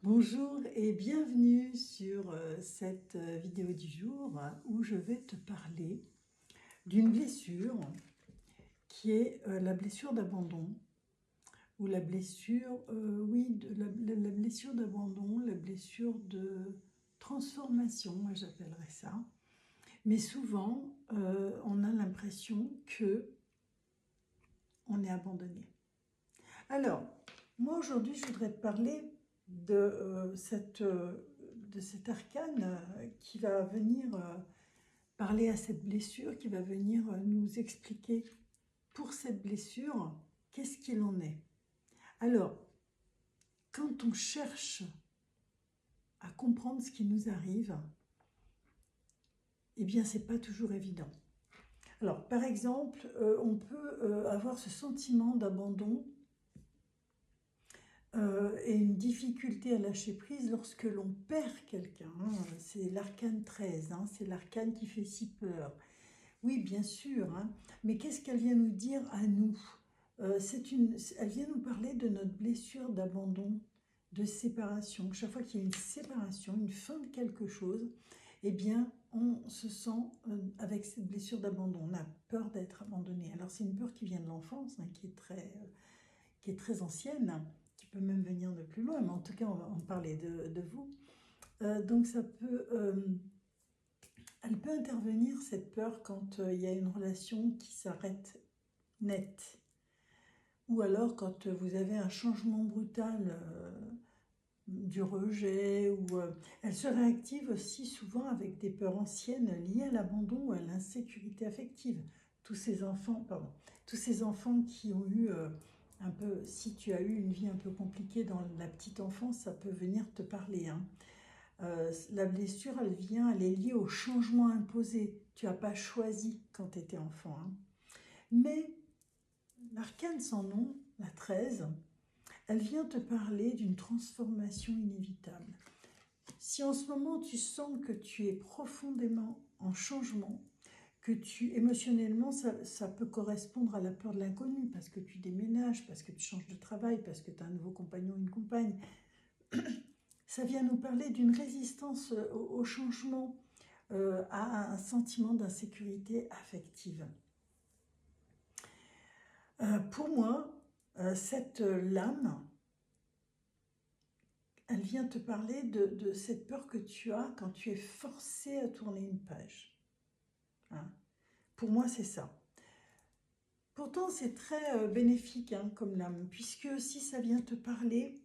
Bonjour et bienvenue sur cette vidéo du jour où je vais te parler d'une blessure qui est la blessure d'abandon ou la blessure, la blessure d'abandon, la blessure de transformation, moi j'appellerais ça. Mais souvent, on a l'impression que on est abandonné. Alors, moi aujourd'hui, je voudrais te parler de cet arcane qui va venir parler à cette blessure, qui va venir nous expliquer pour cette blessure, qu'est-ce qu'il en est. Alors, quand on cherche à comprendre ce qui nous arrive, eh bien, c'est pas toujours évident. Alors, par exemple, on peut avoir ce sentiment d'abandon et une difficulté à lâcher prise lorsque l'on perd quelqu'un. C'est l'arcane 13, c'est l'arcane qui fait si peur. Oui, bien sûr, mais qu'est-ce qu'elle vient nous dire à nous? Elle vient nous parler de notre blessure d'abandon, de séparation. Chaque fois qu'il y a une séparation, une fin de quelque chose, eh bien, on se sent avec cette blessure d'abandon. On a peur d'être abandonné. Alors, c'est une peur qui vient de l'enfance, qui est très ancienne, qui peut même venir de plus loin, mais en tout cas, on va en parler de vous. Donc, elle peut intervenir, cette peur, quand il y a une relation qui s'arrête net. Ou alors quand vous avez un changement brutal du rejet, elle se réactive aussi souvent avec des peurs anciennes liées à l'abandon ou à l'insécurité affective. Tous ces enfants qui ont eu un peu, si tu as eu une vie un peu compliquée dans la petite enfance, ça peut venir te parler. La blessure, elle est liée au changement imposé. Tu n'as pas choisi quand tu étais enfant. Mais l'arcane sans nom, la 13, elle vient te parler d'une transformation inévitable. Si en ce moment tu sens que tu es profondément en changement, que émotionnellement, ça peut correspondre à la peur de l'inconnu, parce que tu déménages, parce que tu changes de travail, parce que tu as un nouveau compagnon ou une compagne, ça vient nous parler d'une résistance au changement, à un sentiment d'insécurité affective. Pour moi, cette lame, elle vient te parler de cette peur que tu as quand tu es forcé à tourner une page. Pour moi, c'est ça. Pourtant, c'est très bénéfique comme lame, puisque si ça vient te parler